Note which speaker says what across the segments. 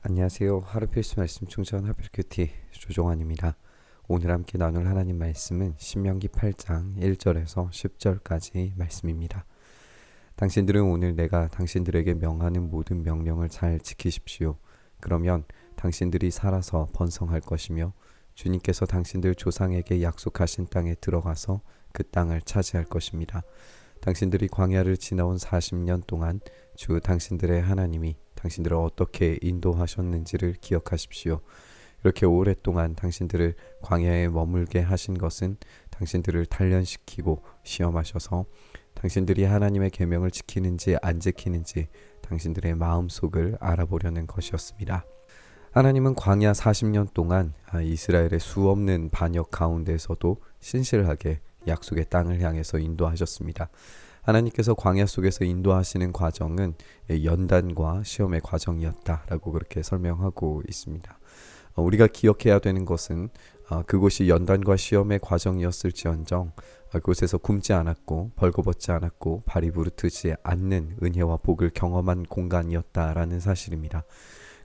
Speaker 1: 안녕하세요. 하루 필수 말씀 충전 하필큐티 조종환입니다. 오늘 함께 나눌 하나님 말씀은 신명기 8장 1절에서 10절까지 말씀입니다. 당신들은 오늘 내가 당신들에게 명하는 모든 명령을 잘 지키십시오. 그러면 당신들이 살아서 번성할 것이며 주님께서 당신들 조상에게 약속하신 땅에 들어가서 그 땅을 차지할 것입니다. 당신들이 광야를 지나온 40년 동안 주 당신들의 하나님이 당신들을 어떻게 인도하셨는지를 기억하십시오. 이렇게 오랫동안 당신들을 광야에 머물게 하신 것은 당신들을 단련시키고 시험하셔서 당신들이 하나님의 계명을 지키는지 안 지키는지 당신들의 마음속을 알아보려는 것이었습니다. 하나님은 광야 40년 동안 이스라엘의 수없는 반역 가운데서도 신실하게 약속의 땅을 향해서 인도하셨습니다. 하나님께서 광야 속에서 인도하시는 과정은 연단과 시험의 과정이었다라고 그렇게 설명하고 있습니다. 우리가 기억해야 되는 것은 그곳이 연단과 시험의 과정이었을지언정 그곳에서 굶지 않았고 벌거벗지 않았고 발이 부르트지 않는 은혜와 복을 경험한 공간이었다라는 사실입니다.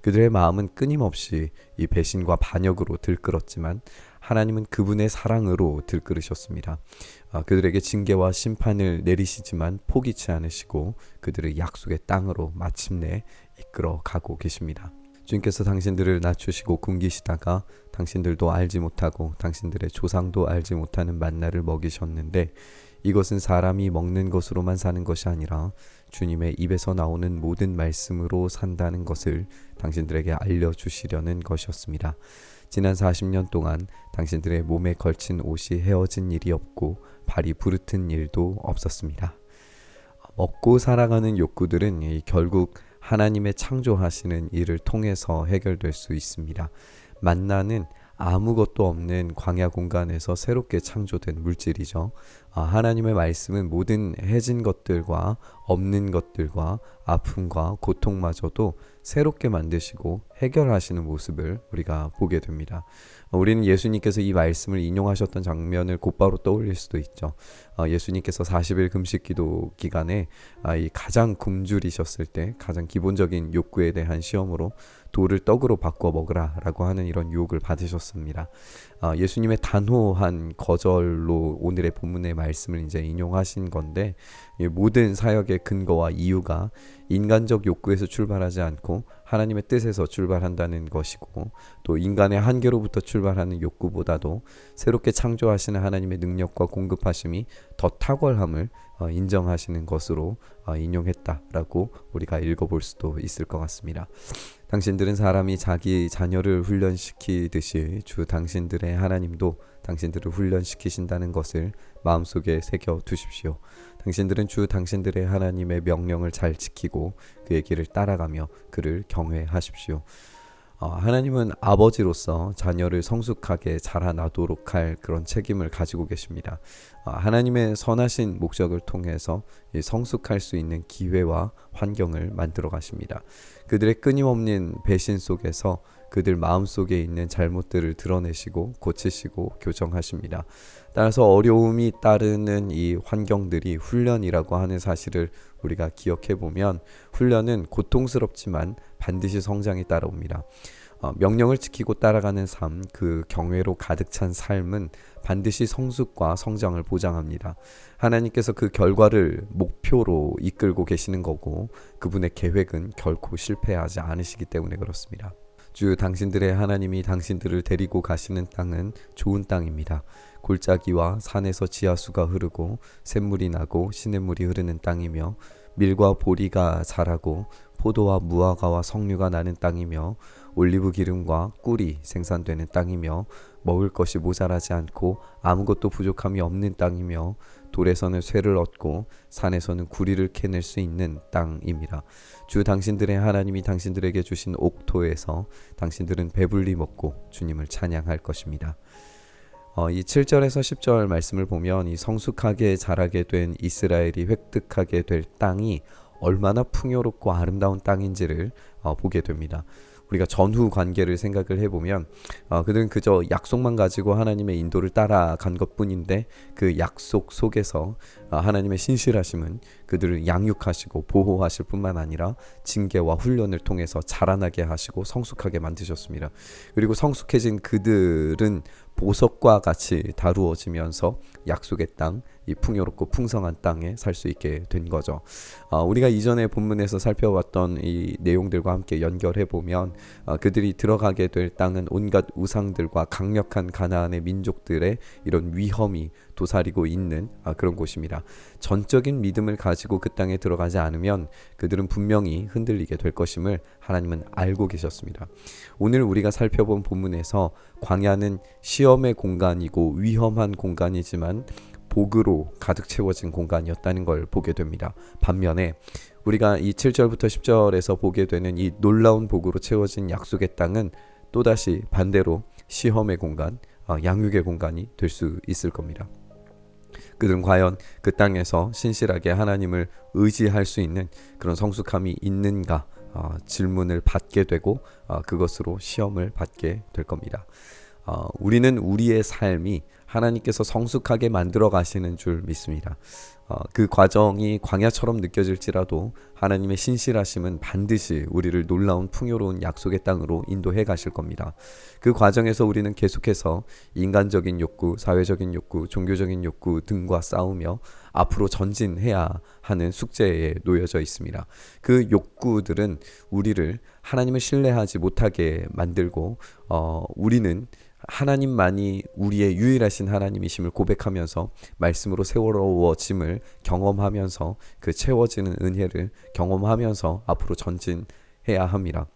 Speaker 1: 그들의 마음은 끊임없이 이 배신과 반역으로 들끓었지만 하나님은 그분의 사랑으로 들끓으셨습니다. 그들에게 징계와 심판을 내리시지만 포기치 않으시고 그들을 약속의 땅으로 마침내 이끌어 가고 계십니다. 주님께서 당신들을 낮추시고 굶기시다가 당신들도 알지 못하고 당신들의 조상도 알지 못하는 만나를 먹이셨는데 이것은 사람이 먹는 것으로만 사는 것이 아니라 주님의 입에서 나오는 모든 말씀으로 산다는 것을 당신들에게 알려주시려는 것이었습니다. 지난 40년 동안 당신들의 몸에 걸친 옷이 헤어진 일이 없고 발이 부르튼 일도 없었습니다. 먹고 살아가는 욕구들은 결국 하나님의 창조하시는 일을 통해서 해결될 수 있습니다. 만나는 아무것도 없는 광야 공간에서 새롭게 창조된 물질이죠. 하나님의 말씀은 모든 해진 것들과 없는 것들과 아픔과 고통마저도 새롭게 만드시고 해결하시는 모습을 우리가 보게 됩니다. 우리는 예수님께서 이 말씀을 인용하셨던 장면을 곧바로 떠올릴 수도 있죠. 예수님께서 40일 금식 기도 기간에 이 가장 굶주리셨을 때 가장 기본적인 욕구에 대한 시험으로 돌을 떡으로 바꿔 먹으라 라고 하는 이런 유혹을 받으셨습니다. 예수님의 단호한 거절로 오늘의 본문의 말씀을 이제 인용하신 건데 모든 사역의 근거와 이유가 인간적 욕구에서 출발하지 않고 하나님의 뜻에서 출발한다는 것이고 또 인간의 한계로부터 출발하는 욕구보다도 새롭게 창조하시는 하나님의 능력과 공급하심이 더 탁월함을 인정하시는 것으로 인용했다라고 우리가 읽어볼 수도 있을 것 같습니다. 당신들은 사람이 자기 자녀를 훈련시키듯이 주 당신들의 하나님도 당신들을 훈련시키신다는 것을 마음속에 새겨 두십시오. 당신들은 주 당신들의 하나님의 명령을 잘 지키고 그의 길을 따라가며 그를 경외하십시오. 하나님은 아버지로서 자녀를 성숙하게 자라나도록 할 그런 책임을 가지고 계십니다. 하나님의 선하신 목적을 통해서 성숙할 수 있는 기회와 환경을 만들어 가십니다. 그들의 끊임없는 배신 속에서 그들 마음속에 있는 잘못들을 드러내시고 고치시고 교정하십니다. 따라서 어려움이 따르는 이 환경들이 훈련이라고 하는 사실을 우리가 기억해 보면 훈련은 고통스럽지만 반드시 성장이 따라옵니다. 명령을 지키고 따라가는 삶, 그 경외로 가득 찬 삶은 반드시 성숙과 성장을 보장합니다. 하나님께서 그 결과를 목표로 이끌고 계시는 거고 그분의 계획은 결코 실패하지 않으시기 때문에 그렇습니다. 주 당신들의 하나님이 당신들을 데리고 가시는 땅은 좋은 땅입니다. 골짜기와 산에서 지하수가 흐르고 샘물이 나고 시냇물이 흐르는 땅이며 밀과 보리가 자라고 포도와 무화과와 석류가 나는 땅이며 올리브 기름과 꿀이 생산되는 땅이며 먹을 것이 모자라지 않고 아무것도 부족함이 없는 땅이며 돌에서는 쇠를 얻고 산에서는 구리를 캐낼 수 있는 땅입니다. 주 당신들의 하나님이 당신들에게 주신 옥토에서 당신들은 배불리 먹고 주님을 찬양할 것입니다. 이 7절에서 10절 말씀을 보면 이 성숙하게 자라게 된 이스라엘이 획득하게 될 땅이 얼마나 풍요롭고 아름다운 땅인지를 보게 됩니다. 우리가 전후 관계를 생각을 해보면 그들은 그저 약속만 가지고 하나님의 인도를 따라간 것뿐인데 그 약속 속에서 하나님의 신실하심은 그들을 양육하시고 보호하실 뿐만 아니라 징계와 훈련을 통해서 자라나게 하시고 성숙하게 만드셨습니다. 그리고 성숙해진 그들은 보석과 같이 다루어지면서 약속의 땅, 이 풍요롭고 풍성한 땅에 살 수 있게 된 거죠. 우리가 이전에 본문에서 살펴봤던 이 내용들과 함께 연결해 보면 그들이 들어가게 될 땅은 온갖 우상들과 강력한 가나안의 민족들의 이런 위험이 도사리고 있는 그런 곳입니다. 전적인 믿음을 가지고 그 땅에 들어가지 않으면 그들은 분명히 흔들리게 될 것임을 하나님은 알고 계셨습니다. 오늘 우리가 살펴본 본문에서 광야는 시험의 공간이고 위험한 공간이지만 복으로 가득 채워진 공간이었다는 걸 보게 됩니다. 반면에 우리가 이 7절부터 10절에서 보게 되는 이 놀라운 복으로 채워진 약속의 땅은 또다시 반대로 시험의 공간, 양육의 공간이 될 수 있을 겁니다. 그들은 과연 그 땅에서 신실하게 하나님을 의지할 수 있는 그런 성숙함이 있는가 질문을 받게 되고 그것으로 시험을 받게 될 겁니다. 우리는 우리의 삶이 하나님께서 성숙하게 만들어 가시는 줄 믿습니다. 그 과정이 광야처럼 느껴질지라도 하나님의 신실하심은 반드시 우리를 놀라운 풍요로운 약속의 땅으로 인도해 가실 겁니다. 그 과정에서 우리는 계속해서 인간적인 욕구, 사회적인 욕구, 종교적인 욕구 등과 싸우며 앞으로 전진해야 하는 숙제에 놓여져 있습니다. 그 욕구들은 우리를 하나님을 신뢰하지 못하게 만들고 우리는 하나님만이 우리의 유일하신 하나님이심을 고백하면서 말씀으로 세워러워짐을 경험하면서 그 채워지는 은혜를 경험하면서 앞으로 전진해야 합니다.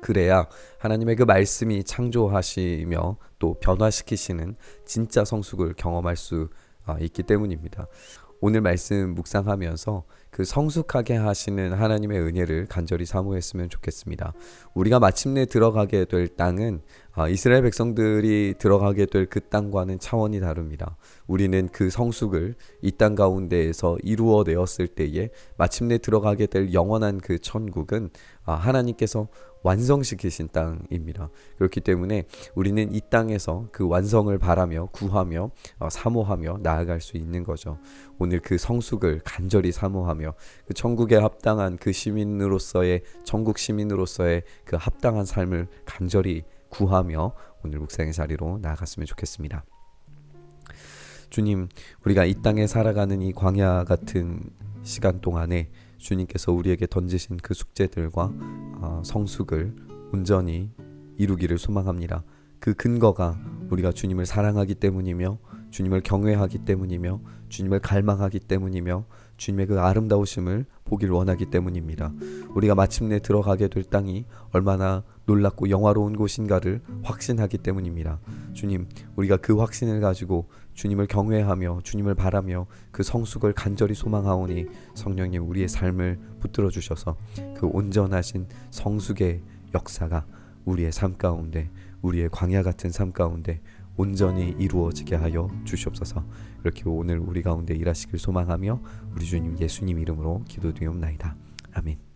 Speaker 1: 그래야 하나님의 그 말씀이 창조하시며 또 변화시키시는 진짜 성숙을 경험할 수 있기 때문입니다. 오늘 말씀 묵상하면서 그 성숙하게 하시는 하나님의 은혜를 간절히 사모했으면 좋겠습니다. 우리가 마침내 들어가게 될 땅은 이스라엘 백성들이 들어가게 될 그 땅과는 차원이 다릅니다. 우리는 그 성숙을 이 땅 가운데에서 이루어내었을 때에 마침내 들어가게 될 영원한 그 천국은 하나님께서 완성시키신 땅입니다. 그렇기 때문에 우리는 이 땅에서 그 완성을 바라며 구하며 사모하며 나아갈 수 있는 거죠. 오늘 그 성숙을 간절히 사모하며 그 천국에 합당한 그 시민으로서의 천국 시민으로서의 그 합당한 삶을 간절히 구하며 오늘 묵상의 자리로 나아갔으면 좋겠습니다. 주님, 우리가 이 땅에 살아가는 이 광야 같은 시간 동안에 주님께서 우리에게 던지신 그 숙제들과 성숙을 온전히 이루기를 소망합니다. 그 근거가 우리가 주님을 사랑하기 때문이며 주님을 경외하기 때문이며 주님을 갈망하기 때문이며 주님의 그 아름다우심을 보길 원하기 때문입니다. 우리가 마침내 들어가게 될 땅이 얼마나 놀랍고 영화로운 곳인가를 확신하기 때문입니다. 주님, 우리가 그 확신을 가지고 주님을 경외하며 주님을 바라며 그 성숙을 간절히 소망하오니 성령님 우리의 삶을 붙들어 주셔서 그 온전하신 성숙의 역사가 우리의 삶 가운데 우리의 광야 같은 삶 가운데 온전히 이루어지게 하여 주시옵소서. 이렇게 오늘 우리 가운데 일하시길 소망하며 우리 주님 예수님 이름으로 기도드리옵나이다. 아멘.